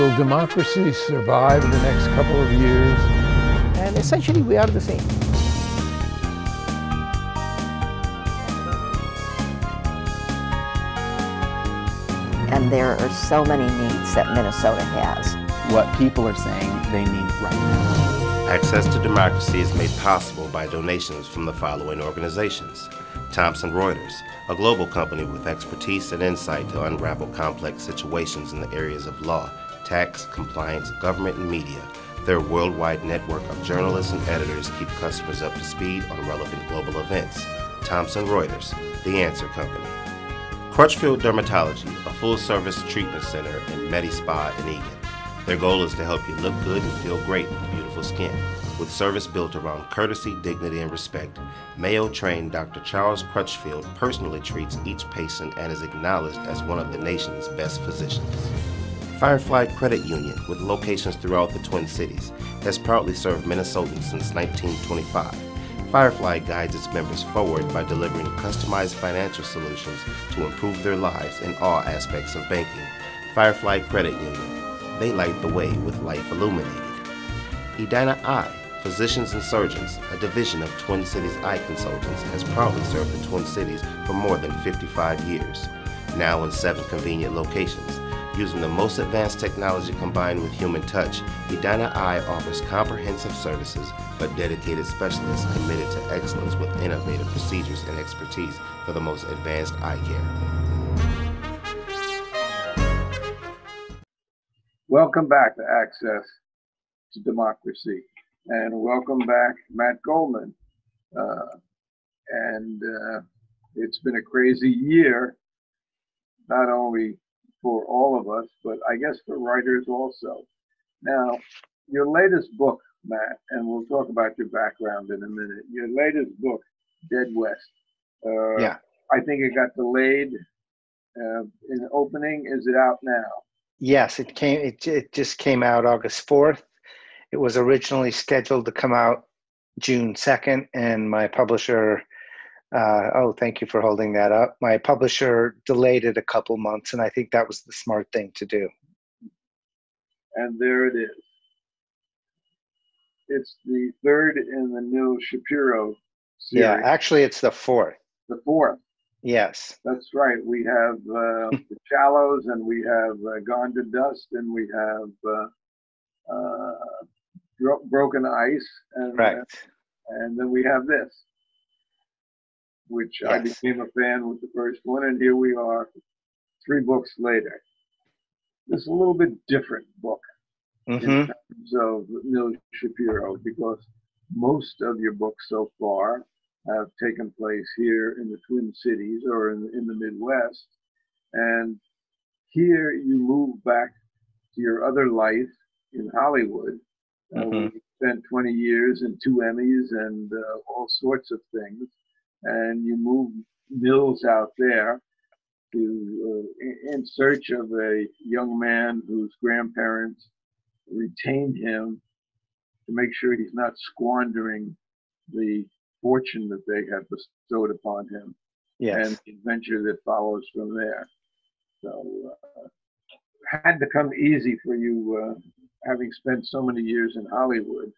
Will democracy survive in the next couple of years? And essentially, we are the same. And there are so many needs that Minnesota has. What people are saying they need right now. Access to democracy is made possible by donations from the following organizations. Thomson Reuters, a global company with expertise and insight to unravel complex situations in the areas of law, tax, compliance, government, and media. Their worldwide network of journalists and editors keep customers up to speed on relevant global events. Thomson Reuters, the answer company. Crutchfield Dermatology, a full-service treatment center in Medi-Spa in Eagan. Their goal is to help you look good and feel great with beautiful skin. With service built around courtesy, dignity, and respect, Mayo-trained Dr. Charles Crutchfield personally treats each patient and is acknowledged as one of the nation's best physicians. Firefly Credit Union, with locations throughout the Twin Cities, has proudly served Minnesotans since 1925. Firefly guides its members forward by delivering customized financial solutions to improve their lives in all aspects of banking. Firefly Credit Union, they light the way with life illuminated. Edina Eye, Physicians and Surgeons, a division of Twin Cities Eye Consultants, has proudly served the Twin Cities for more than 55 years. Now in 7 convenient locations. Using the most advanced technology combined with human touch, Edina Eye offers comprehensive services for dedicated specialists committed to excellence with innovative procedures and expertise for the most advanced eye care. Welcome back to Access to Democracy, and welcome back, Matt Goldman. It's been a crazy year, not only for all of us, but I guess for writers also. Now, your latest book, Matt, and we'll talk about your background in a minute. Your latest book, Dead West. Yeah. I think it got delayed in opening. Is it out now? Yes, it just came out August 4th. It was originally scheduled to come out June 2nd, and my publisher, thank you for holding that up. My publisher delayed it a couple months, and I think that was the smart thing to do. And there it is. It's the third in the Nils Shapiro series. Yeah, actually, it's the fourth. The fourth. Yes. That's right. We have The Shallows, and we have Gone to Dust, and we have Broken Ice, and then we have this, which I became a fan with the first one, and here we are 3 books later. This is a little bit different book in terms of Nils Shapiro, because most of your books so far have taken place here in the Twin Cities or in the Midwest. And here you move back to your other life in Hollywood. We spent 20 years and 2 Emmys and all sorts of things. And you move Nils out there in search of a young man whose grandparents retained him to make sure he's not squandering the fortune that they have bestowed upon him, and the adventure that follows from there. So had to come easy for you, having spent so many years in Hollywood,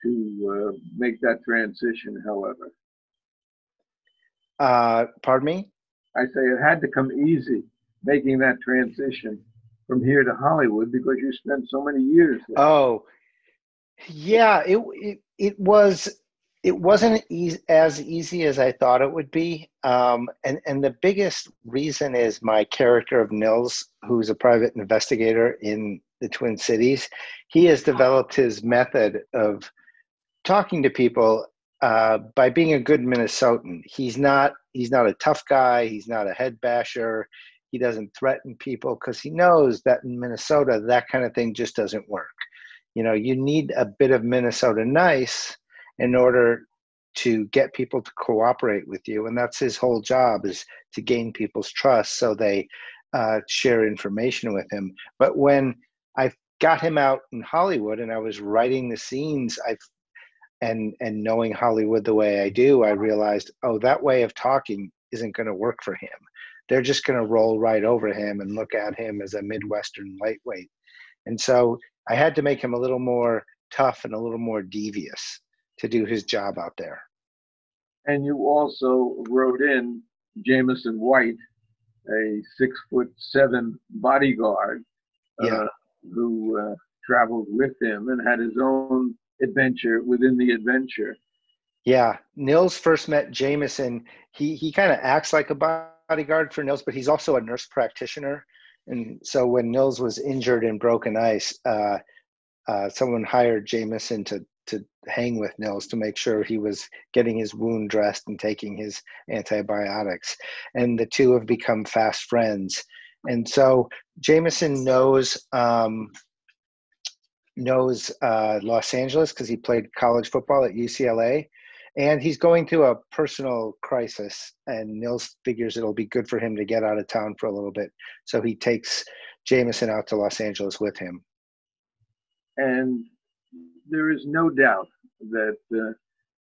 to make that transition, however. Pardon me? I say it had to come easy making that transition from here to Hollywood, because you spent so many years there. Oh, yeah, it wasn't as easy as I thought it would be. And the biggest reason is my character of Nils, who's a private investigator in the Twin Cities. He has developed his method of talking to people by being a good Minnesotan. He's not a tough guy. He's not a head basher. He doesn't threaten people, because he knows that in Minnesota, that kind of thing just doesn't work. You know, you need a bit of Minnesota nice in order to get people to cooperate with you. And that's his whole job, is to gain people's trust so they share information with him. But when I got him out in Hollywood and I was writing the scenes, and knowing Hollywood the way I do, I realized, that way of talking isn't going to work for him. They're just going to roll right over him and look at him as a Midwestern lightweight. And so I had to make him a little more tough and a little more devious to do his job out there. And you also wrote in Jameson White, a 6'7" bodyguard, who traveled with him and had his own adventure within the adventure. Yeah, Nils first met Jameson. He kind of acts like a bodyguard for Nils, but he's also a nurse practitioner. And so when Nils was injured in broken ice, someone hired Jameson to hang with Nils to make sure he was getting his wound dressed and taking his antibiotics. And the two have become fast friends. And so Jameson knows Los Angeles because he played college football at UCLA. And he's going through a personal crisis, and Nils figures it'll be good for him to get out of town for a little bit. So he takes Jameson out to Los Angeles with him. And there is no doubt that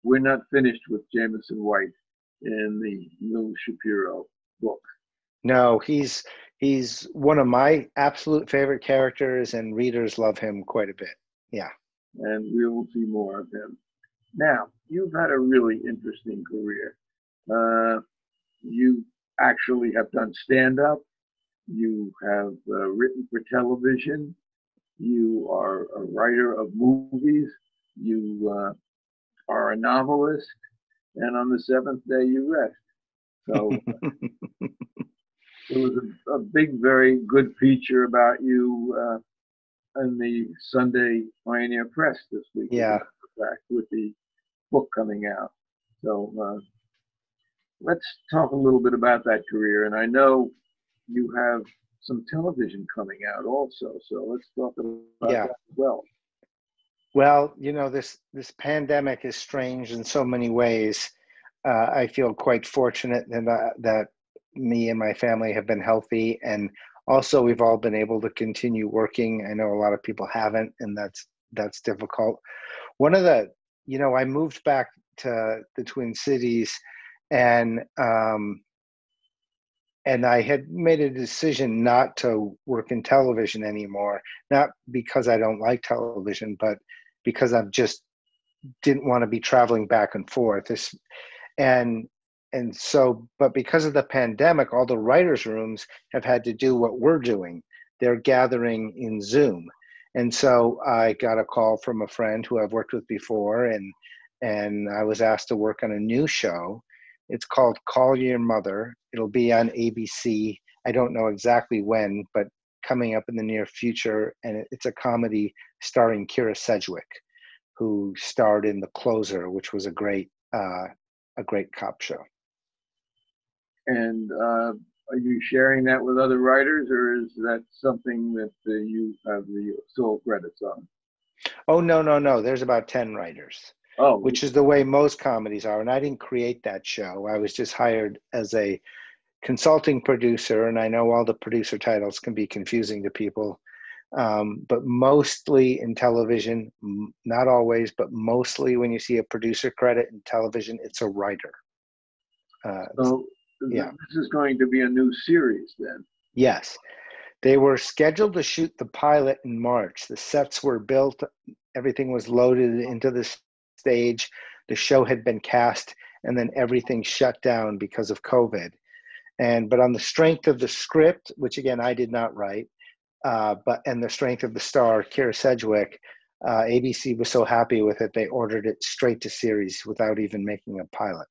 we're not finished with Jameson White in the Nils Shapiro book. No, he's one of my absolute favorite characters, and readers love him quite a bit. Yeah. And we will see more of him. Now, you've had a really interesting career. You actually have done stand-up. You have written for television. You are a writer of movies. You are a novelist. And on the seventh day, you rest. So there was a big, very good feature about you in the Sunday Pioneer Press this week. Yeah. With the book coming out. So let's talk a little bit about that career. And I know you have some television coming out also. So let's talk about that as well. Well, you know, this pandemic is strange in so many ways. I feel quite fortunate that me and my family have been healthy, and also we've all been able to continue working. I know a lot of people haven't, and that's difficult. One of the, you know, I moved back to the Twin Cities, and I had made a decision not to work in television anymore, not because I don't like television, but because I just didn't want to be traveling back and forth. But because of the pandemic, all the writers' rooms have had to do what we're doing. They're gathering in Zoom. And so I got a call from a friend who I've worked with before, and I was asked to work on a new show. It's called Call Your Mother. It'll be on ABC. I don't know exactly when, but coming up in the near future. And it's a comedy starring Kira Sedgwick, who starred in The Closer, which was a great cop show. And are you sharing that with other writers, or is that something that you have the sole credits on? Oh, no. There's about 10 writers, which is the way most comedies are. And I didn't create that show. I was just hired as a consulting producer, and I know all the producer titles can be confusing to people. But mostly in television, not always, but mostly when you see a producer credit in television, it's a writer. This is going to be a new series then. Yes. They were scheduled to shoot the pilot in March. The sets were built. Everything was loaded into the stage. The show had been cast, and then everything shut down because of COVID. But on the strength of the script, which again, I did not write, and the strength of the star, Kira Sedgwick, ABC was so happy with it, they ordered it straight to series without even making a pilot.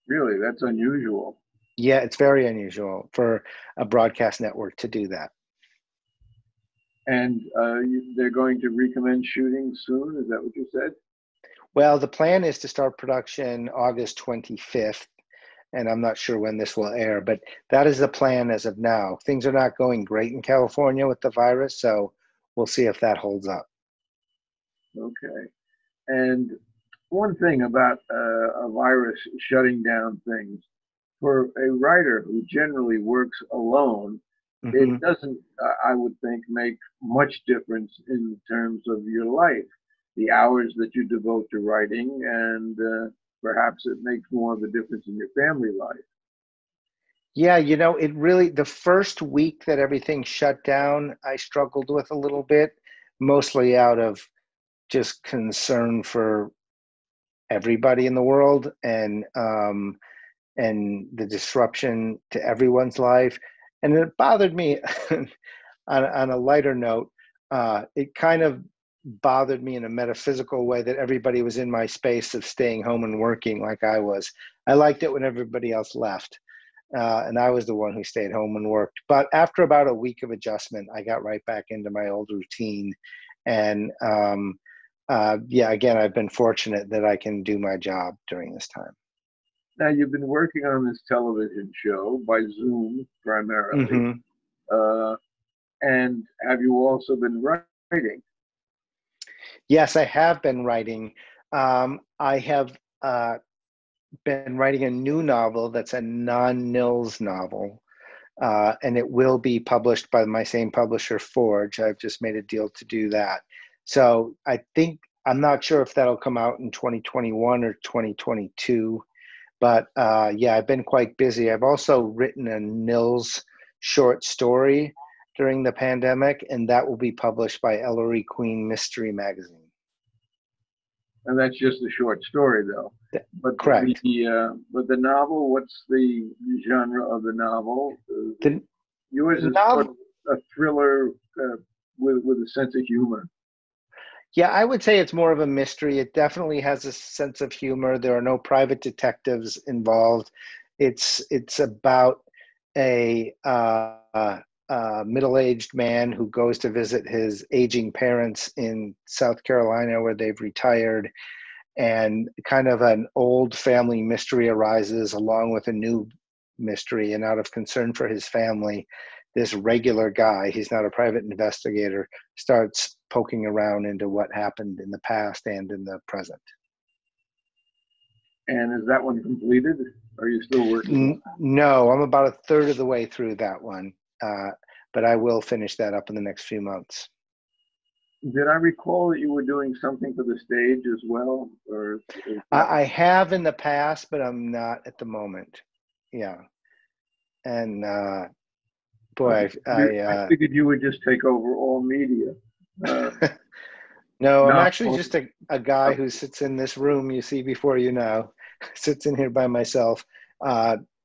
Really? That's unusual. Yeah, it's very unusual for a broadcast network to do that. And they're going to recommence shooting soon? Is that what you said? Well, the plan is to start production August 25th, and I'm not sure when this will air, but that is the plan as of now. Things are not going great in California with the virus, so we'll see if that holds up. Okay. And one thing about a virus shutting down things, for a writer who generally works alone, it doesn't, I would think, make much difference in terms of your life, the hours that you devote to writing, and perhaps it makes more of a difference in your family life. Yeah, it really, the first week that everything shut down, I struggled with a little bit, mostly out of just concern for everybody in the world, and the disruption to everyone's life. And it bothered me on a lighter note. It kind of bothered me in a metaphysical way that everybody was in my space of staying home and working like I was. I liked it when everybody else left. And I was the one who stayed home and worked. But after about a week of adjustment, I got right back into my old routine. And yeah, again, I've been fortunate that I can do my job during this time. Now, you've been working on this television show by Zoom primarily. Mm-hmm. And have you also been writing? Yes, I have been writing. I have been writing a new novel that's a non-Nils novel, and it will be published by my same publisher, Forge. I've just made a deal to do that. So I think, I'm not sure if that'll come out in 2021 or 2022, but yeah, I've been quite busy. I've also written a Nils short story during the pandemic, and that will be published by Ellery Queen Mystery Magazine. And that's just a short story, though. But correct. But the novel, what's the genre of the novel? Yours is sort of a thriller with a sense of humor. Yeah, I would say it's more of a mystery. It definitely has a sense of humor. There are no private detectives involved. It's about a middle-aged man who goes to visit his aging parents in South Carolina, where they've retired, and kind of an old family mystery arises along with a new mystery. And out of concern for his family, this regular guy, he's not a private investigator, starts poking around into what happened in the past and in the present. And is that one completed? Are you still working? No, I'm about a third of the way through that one. But I will finish that up in the next few months. Did I recall that you were doing something for the stage as well? Or I have in the past, but I'm not at the moment. Yeah. And boy, I figured you would just take over all media. No, I'm actually just a guy who sits in this room you see before you now, sits in here by myself,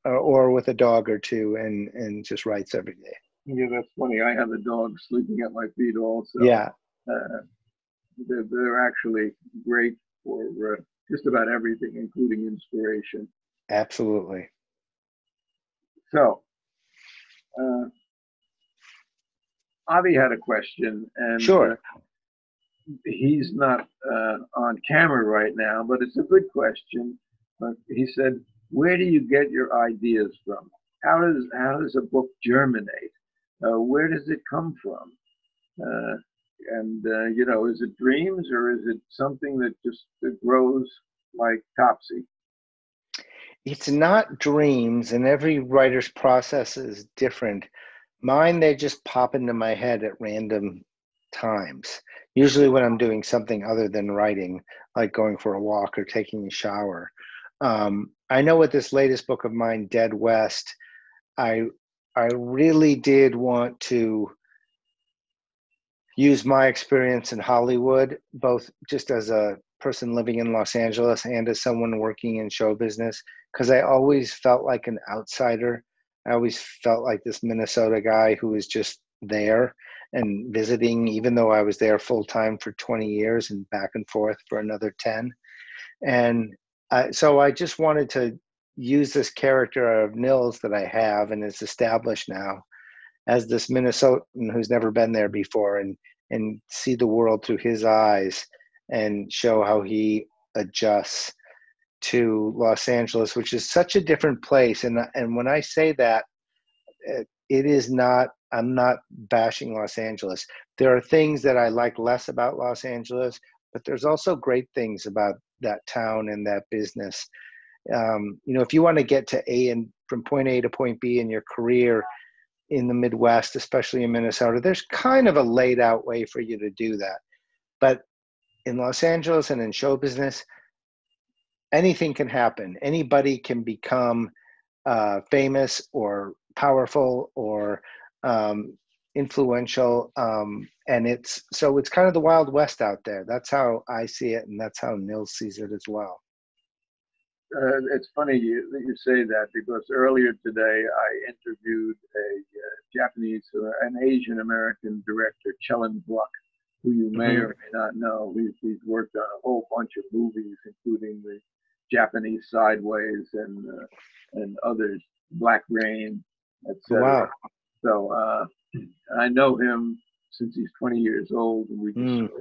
or with a dog or two, and just writes every day. Yeah, that's funny. I have a dog sleeping at my feet also. Yeah. They're actually great for just about everything, including inspiration. Absolutely. So, Avi had a question, and sure. He's not on camera right now, but it's a good question. He said, "Where do you get your ideas from? How does a book germinate? Where does it come from? Is it dreams, or is it something that just grows like topsy?" It's not dreams, and every writer's process is different. Mine, they just pop into my head at random times, usually when I'm doing something other than writing, like going for a walk or taking a shower. I know with this latest book of mine, Dead West, I really did want to use my experience in Hollywood, both just as a person living in Los Angeles and as someone working in show business, because I always felt like an outsider. I always felt like this Minnesota guy who was just there and visiting, even though I was there full time for 20 years and back and forth for another 10. And so I just wanted to use this character of Nils that I have and is established now as this Minnesotan who's never been there before, and see the world through his eyes and show how he adjusts to Los Angeles, which is such a different place. And when I say that, it is not, I'm not bashing Los Angeles. There are things that I like less about Los Angeles, but there's also great things about that town and that business. If you want to get to from point A to point B in your career in the Midwest, especially in Minnesota, there's kind of a laid out way for you to do that. But in Los Angeles and in show business, anything can happen. Anybody can become famous or powerful or influential, and it's kind of the Wild West out there. That's how I see it, and that's how Nils sees it as well. It's funny that you say that, because earlier today I interviewed a Japanese or an Asian American director, Chellen Gluck, who you may or may not know. He's worked on a whole bunch of movies, including the Japanese Sideways and others, Black Rain, etc. Wow. So I know him since he's 20 years old, and we just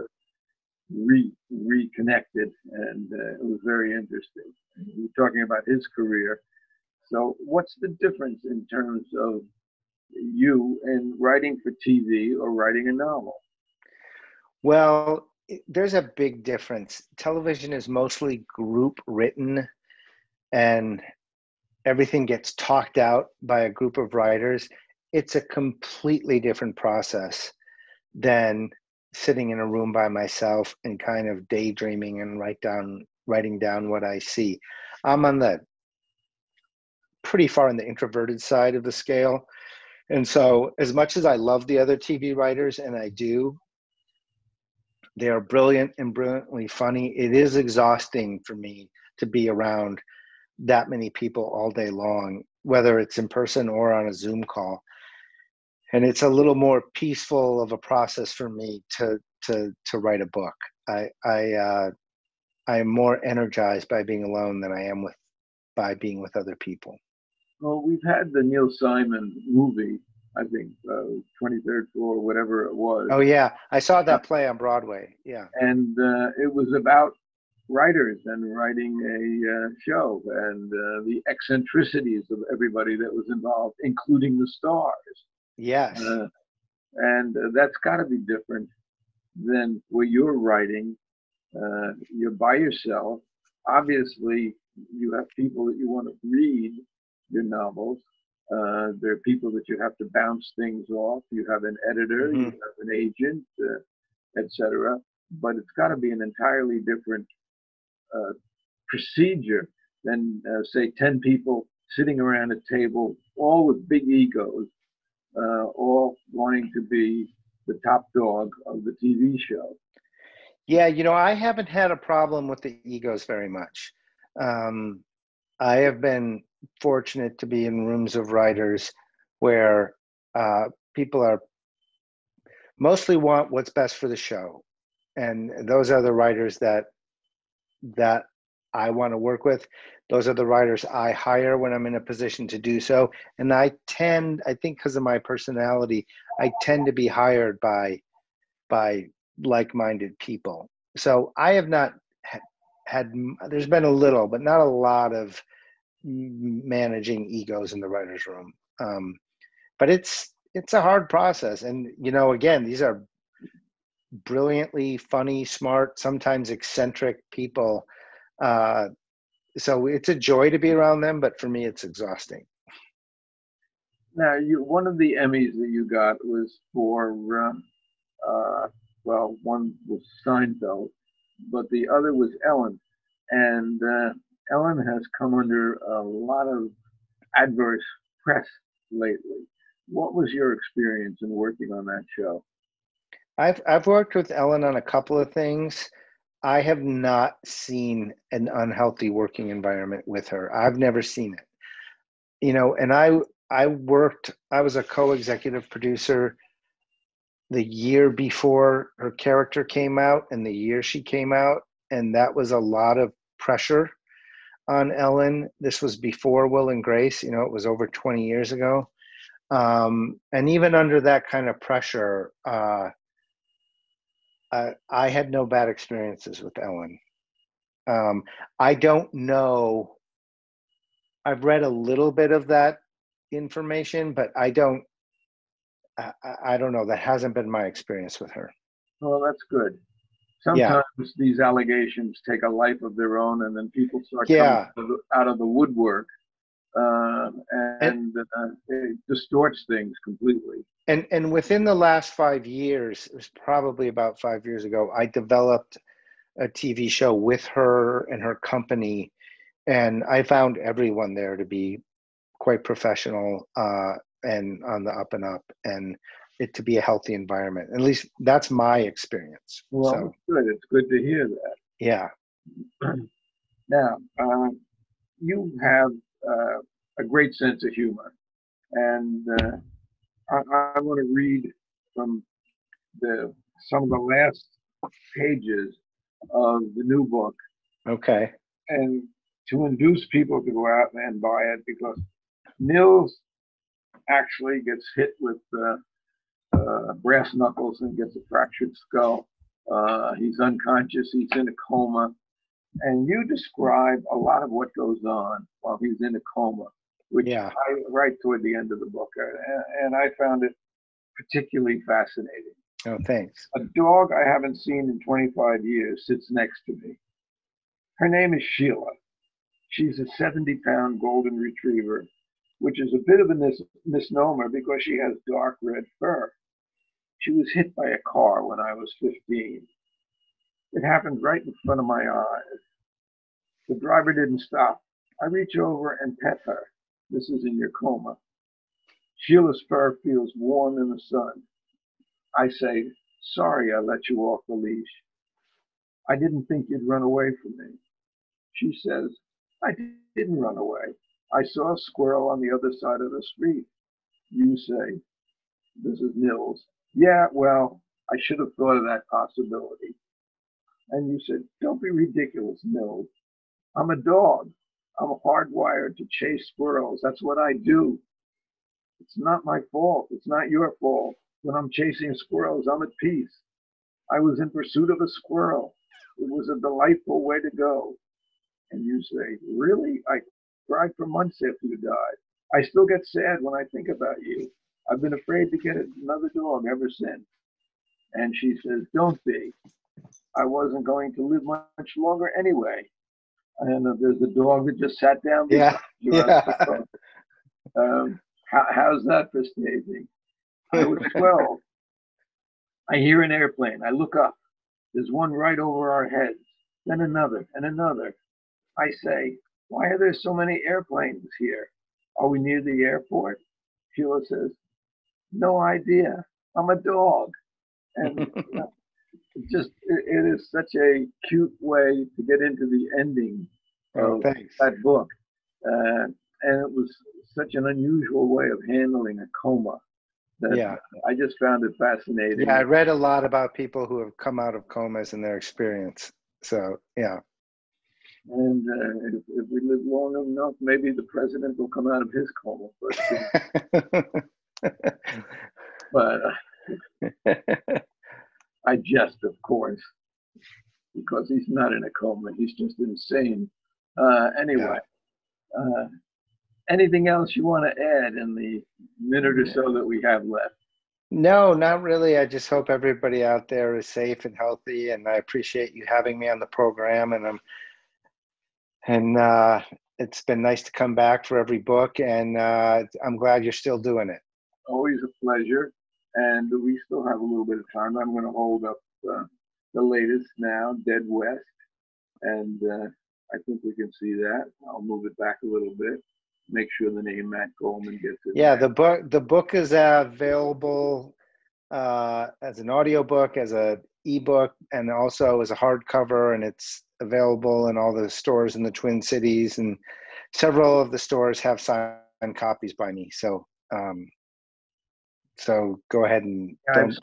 reconnected, and it was very interesting. We were talking about his career. So what's the difference in terms of you in writing for TV or writing a novel? Well, there's a big difference. Television is mostly group written, and everything gets talked out by a group of writers. It's a completely different process than sitting in a room by myself and kind of daydreaming and writing down what I see. I'm on the pretty far on the introverted side of the scale. And so as much as I love the other TV writers, and I do, they are brilliant and brilliantly funny, it is exhausting for me to be around that many people all day long, whether it's in person or on a Zoom call. And it's a little more peaceful of a process for me to write a book. I'm more energized by being alone than I am by being with other people. Well, we've had the Neil Simon movie, I think, 23rd Floor, whatever it was. Oh yeah, I saw that play on Broadway. Yeah, and it was about writers and writing a show, and the eccentricities of everybody that was involved, including the stars. Yes. And that's got to be different than where you're writing. You're by yourself. Obviously, you have people that you want to read your novels. There are people that you have to bounce things off. You have an editor, you have an agent, etc. But it's got to be an entirely different procedure than, say, 10 people sitting around a table, all with big egos, all wanting to be the top dog of the TV show. Yeah, I haven't had a problem with the egos very much. I have been fortunate to be in rooms of writers where people are mostly want what's best for the show. And those are the writers that I want to work with. Those are the writers I hire when I'm in a position to do so. And I think because of my personality, I tend to be hired by like-minded people. So I have not had, there's been a little, but not a lot of managing egos in the writer's room. But it's a hard process. And, again, these are brilliantly funny, smart, sometimes eccentric people. So it's a joy to be around them, but for me, it's exhausting. Now, one of the Emmys that you got was for, well, one was Seinfeld, but the other was Ellen. And Ellen has come under a lot of adverse press lately. What was your experience in working on that show? I've worked with Ellen on a couple of things. I have not seen an unhealthy working environment with her. I've never seen it. And I was a co-executive producer the year before her character came out and the year she came out. And that was a lot of pressure on Ellen. This was before Will and Grace, it was over 20 years ago. And even under that kind of pressure, I had no bad experiences with Ellen. I don't know. I've read a little bit of that information, but I don't know. That hasn't been my experience with her. Well, that's good. Sometimes these allegations take a life of their own, and then people start coming out of the woodwork, and it distorts things completely. And within the last 5 years, it was probably about 5 years ago, I developed a TV show with her and her company, and I found everyone there to be quite professional and on the up and up, and it to be a healthy environment. At least that's my experience. Well, so, good. It's good to hear that. Yeah. Now, you have a great sense of humor, and I want to read from some of the last pages of the new book. Okay. And to induce people to go out and buy it, because Nils actually gets hit with brass knuckles and gets a fractured skull. He's unconscious, he's in a coma. And you describe a lot of what goes on while he's in a coma, which right toward the end of the book. And I found it particularly fascinating. Oh, thanks. A dog I haven't seen in 25 years sits next to me. Her name is Sheila. She's a 70-pound golden retriever, which is a bit of a misnomer because she has dark red fur. She was hit by a car when I was 15. It happened right in front of my eyes. The driver didn't stop. I reach over and pet her. This is in your coma. Sheila's fur feels warm in the sun. I say, sorry I let you off the leash. I didn't think you'd run away from me. She says, I didn't run away. I saw a squirrel on the other side of the street. You say, this is Nils. Yeah, well, I should have thought of that possibility. And you said, don't be ridiculous, Nils. I'm a dog. I'm hardwired to chase squirrels. That's what I do. It's not my fault. It's not your fault. When I'm chasing squirrels, I'm at peace. I was in pursuit of a squirrel. It was a delightful way to go. And you say, really? I cried for months after you died. I still get sad when I think about you. I've been afraid to get another dog ever since. And she says, don't be. I wasn't going to live much longer anyway. And there's a dog that just sat down beside you. How's that for staging? I was 12. I hear an airplane. I look up. There's one right over our heads. Then another and another. I say, why are there so many airplanes here? Are we near the airport? Sheila says, no idea. I'm a dog. And it is such a cute way to get into the ending of that book. And it was such an unusual way of handling a coma that I just found it fascinating. Yeah, I read a lot about people who have come out of comas and their experience. So, yeah. And if we live long enough, maybe the president will come out of his coma. But I jest, of course, because he's not in a coma. He's just insane. Anyway, anything else you want to add in the minute or so that we have left? No, not really. I just hope everybody out there is safe and healthy, and I appreciate you having me on the program. And it's been nice to come back for every book, and I'm glad you're still doing it. Always a pleasure. And we still have a little bit of time. I'm going to hold up the latest now, Dead West. And I think we can see that. I'll move it back a little bit. Make sure the name Matt Goldman gets it. Yeah, the book is available as an audiobook, as an ebook, and also as a hardcover, and it's available in all the stores in the Twin Cities, and several of the stores have signed copies by me. So so go ahead and I've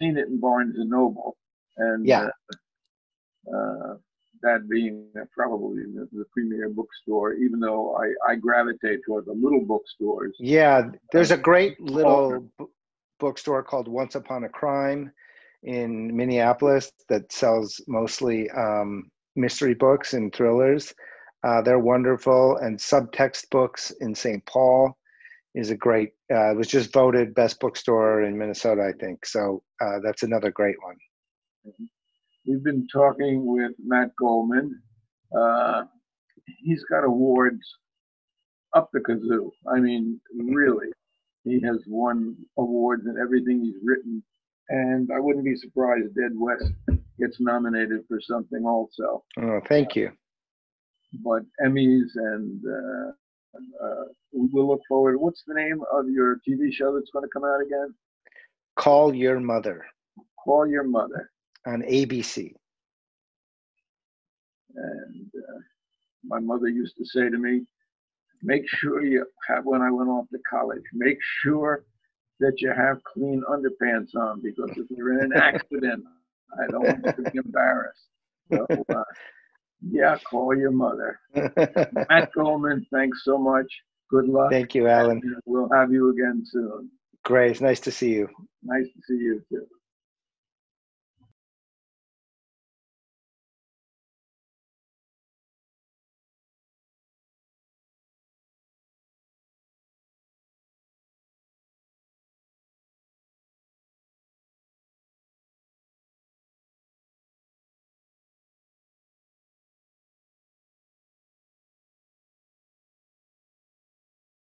seen it in Barnes and Noble, and that being probably the premier bookstore, even though I gravitate toward the little bookstores. Yeah, there's a great little bookstore called Once Upon a Crime in Minneapolis that sells mostly mystery books and thrillers. They're wonderful. And Subtext Books in St. Paul is a great, it was just voted best bookstore in Minnesota, I think. So that's another great one. We've been talking with Matt Goldman. He's got awards up the kazoo. I mean, really, he has won awards in everything he's written. And I wouldn't be surprised Dead West gets nominated for something also. Oh, thank you. But Emmys and We'll look forward. What's the name of your TV show that's going to come out again? Call Your Mother. Call Your Mother. On ABC. And my mother used to say to me, make sure you have, when I went off to college, make sure that you have clean underpants on, because if you're in an accident, I don't want you to be embarrassed. So, yeah, call your mother. Matt Goldman, thanks so much. Good luck. Thank you, Alan. And we'll have you again soon. Great. It's nice to see you. Nice to see you too.